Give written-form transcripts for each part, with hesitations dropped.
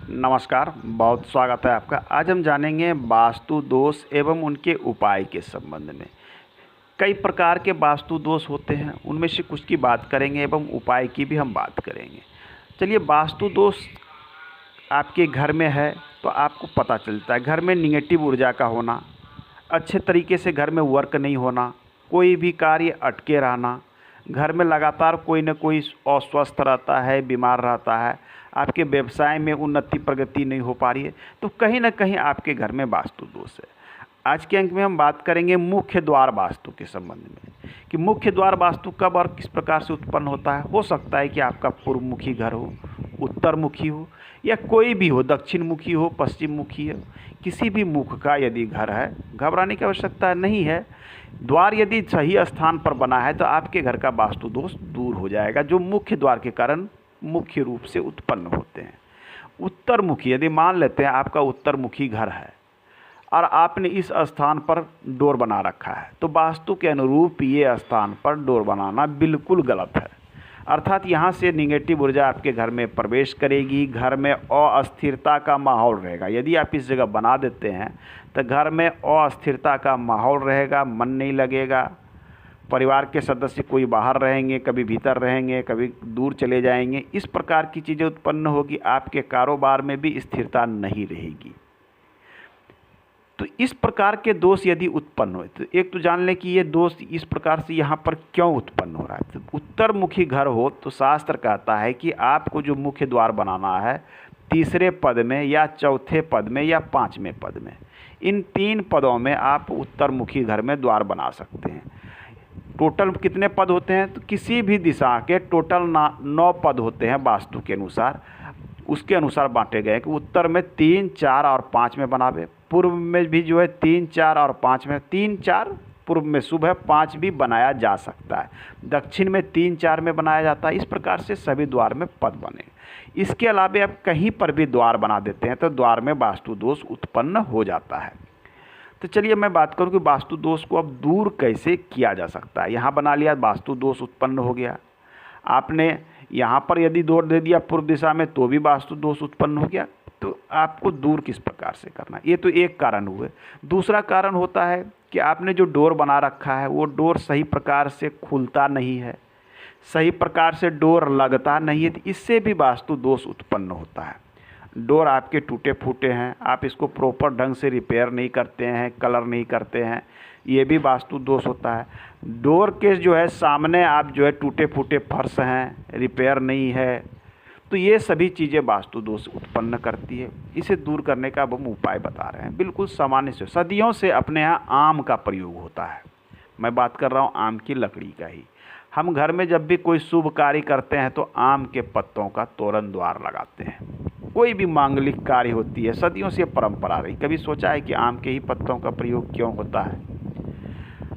नमस्कार, बहुत स्वागत है आपका। आज हम जानेंगे वास्तु दोष एवं उनके उपाय के संबंध में। कई प्रकार के वास्तु दोष होते हैं, उनमें से कुछ की बात करेंगे एवं उपाय की भी हम बात करेंगे। चलिए, वास्तु दोष आपके घर में है तो आपको पता चलता है। घर में निगेटिव ऊर्जा का होना, अच्छे तरीके से घर में वर्क नहीं होना, कोई भी कार्य अटके रहना, घर में लगातार कोई न कोई अस्वस्थ रहता है, बीमार रहता है, आपके व्यवसाय में उन्नति प्रगति नहीं हो पा रही है, तो कहीं ना कहीं आपके घर में वास्तु दोष है। आज के अंक में हम बात करेंगे मुख्य द्वार वास्तु के संबंध में कि मुख्य द्वार वास्तु कब और किस प्रकार से उत्पन्न होता है। हो सकता है कि आपका पूर्व मुखी घर हो, उत्तर मुखी हो, या कोई भी हो, दक्षिण मुखी हो, पश्चिम मुखी हो, किसी भी मुख का यदि घर है, घबराने की आवश्यकता नहीं है। द्वार यदि सही स्थान पर बना है तो आपके घर का वास्तु दोष दूर हो जाएगा, जो मुख्य द्वार के कारण मुख्य रूप से उत्पन्न होते हैं। उत्तर मुखी, यदि मान लेते हैं आपका उत्तर मुखी घर है और आपने इस स्थान पर डोर बना रखा है, तो वास्तु के अनुरूप ये स्थान पर डोर बनाना बिल्कुल गलत है। अर्थात यहाँ से निगेटिव ऊर्जा आपके घर में प्रवेश करेगी, घर में अस्थिरता का माहौल रहेगा। यदि आप इस जगह बना देते हैं तो घर में अस्थिरता का माहौल रहेगा, मन नहीं लगेगा, परिवार के सदस्य कोई बाहर रहेंगे, कभी भीतर रहेंगे, कभी दूर चले जाएंगे, इस प्रकार की चीज़ें उत्पन्न होगी। आपके कारोबार में भी स्थिरता नहीं रहेगी। तो इस प्रकार के दोष यदि उत्पन्न हो, तो एक तो जान लें कि ये दोष इस प्रकार से यहाँ पर क्यों उत्पन्न हो रहा है। तो उत्तर मुखी घर हो तो शास्त्र कहता है कि आपको जो मुख्य द्वार बनाना है, तीसरे पद में या चौथे पद में या पाँचवें पद में, इन 3 पदों में आप उत्तर मुखी घर में द्वार बना सकते हैं। टोटल कितने पद होते हैं, तो किसी भी दिशा के टोटल 9 पद होते हैं वास्तु के अनुसार। उसके अनुसार बांटे गए कि उत्तर में 3, 4 और 5 में बनावे, पूर्व में भी जो है 3, 4 और 5 में, 3, 4 पूर्व में शुभ है, 5 भी बनाया जा सकता है, दक्षिण में 3, 4 में बनाया जाता है। इस प्रकार से सभी द्वार में पद बने। इसके अलावा आप कहीं पर भी द्वार बना देते हैं तो द्वार में वास्तु दोष उत्पन्न हो जाता है। तो चलिए मैं बात करूं कि वास्तु दोष को अब दूर कैसे किया जा सकता है। यहाँ बना लिया, वास्तु दोष उत्पन्न हो गया। आपने यहाँ पर यदि डोर दे दिया पूर्व दिशा में तो भी वास्तु दोष उत्पन्न हो गया। तो आपको दूर किस प्रकार से करना, ये तो एक कारण हुए। दूसरा कारण होता है कि आपने जो डोर बना रखा है वो डोर सही प्रकार से खुलता नहीं है, सही प्रकार से डोर लगता नहीं है, तो इससे भी वास्तु दोष उत्पन्न होता है। डोर आपके टूटे फूटे हैं, आप इसको प्रॉपर ढंग से रिपेयर नहीं करते हैं, कलर नहीं करते हैं, ये भी वास्तु दोष होता है। डोर के जो है सामने आप जो है टूटे फूटे फर्श हैं, रिपेयर नहीं है, तो ये सभी चीज़ें वास्तु दोष उत्पन्न करती है। इसे दूर करने का अब हम उपाय बता रहे हैं, बिल्कुल सामान्य से। सदियों से अपने यहाँ आम का प्रयोग होता है। मैं बात कर रहा हूँ आम की लकड़ी का ही। हम घर में जब भी कोई शुभ कार्य करते हैं तो आम के पत्तों का तोरण द्वार लगाते हैं। कोई भी मांगलिक कार्य होती है, सदियों से परंपरा रही। कभी सोचा है कि आम के ही पत्तों का प्रयोग क्यों होता है?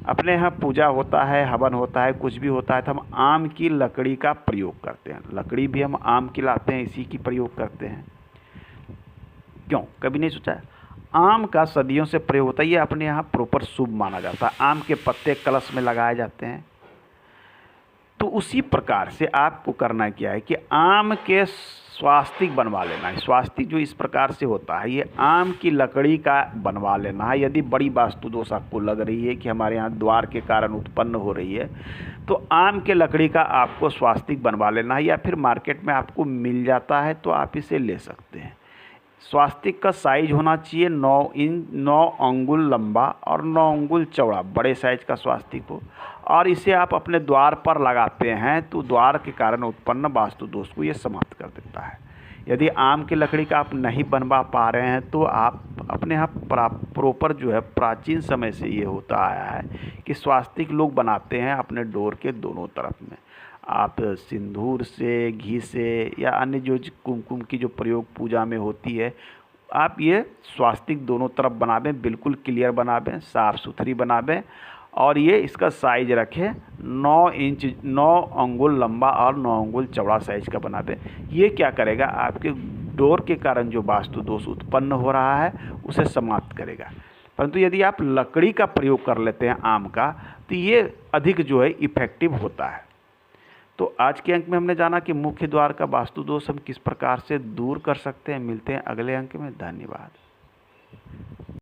अपने यहाँ पूजा होता है, हवन होता है, कुछ भी होता है तो हम आम की लकड़ी का प्रयोग करते हैं। लकड़ी भी हम आम की लाते हैं, इसी की प्रयोग करते हैं। क्यों, कभी नहीं सोचा है? आम का सदियों से प्रयोग होता है, ये अपने यहाँ प्रॉपर शुभ माना जाता है। आम के पत्ते कलश में लगाए जाते हैं। तो उसी प्रकार से आपको करना क्या है कि आम के स्वास्तिक बनवा लेना है। स्वास्तिक जो इस प्रकार से होता है, ये आम की लकड़ी का बनवा लेना है। यदि बड़ी वास्तु दोष आपको लग रही है कि हमारे यहाँ द्वार के कारण उत्पन्न हो रही है, तो आम के लकड़ी का आपको स्वास्तिक बनवा लेना है, या फिर मार्केट में आपको मिल जाता है तो आप इसे ले सकते हैं। स्वास्तिक का साइज होना चाहिए 9 अंगुल लंबा और 9 अंगुल चौड़ा, बड़े साइज का स्वास्तिक हो, और इसे आप अपने द्वार पर लगाते हैं तो द्वार के कारण उत्पन्न वास्तु दोष को ये समाप्त कर देता है। यदि आम की लकड़ी का आप नहीं बनवा पा रहे हैं तो आप अपने यहाँ प्रॉपर जो है, प्राचीन समय से ये होता आया है कि स्वास्तिक लोग बनाते हैं अपने डोर के दोनों तरफ में। आप सिंदूर से, घी से, या अन्य जो कुमकुम की जो प्रयोग पूजा में होती है, आप ये स्वास्तिक दोनों तरफ बनावें, बिल्कुल क्लियर बनावें, साफ़ सुथरी बनावें, और ये इसका साइज रखें 9 इंच, 9 अंगुल लंबा और 9 अंगुल चौड़ा साइज का बनावें। ये क्या करेगा, आपके डोर के कारण जो वास्तु दोष उत्पन्न हो रहा है उसे समाप्त करेगा। परंतु यदि आप लकड़ी का प्रयोग कर लेते हैं आम का, तो ये अधिक जो है इफ़ेक्टिव होता है। तो आज के अंक में हमने जाना कि मुख्य द्वार का वास्तु दोष हम किस प्रकार से दूर कर सकते हैं। मिलते हैं अगले अंक में। धन्यवाद।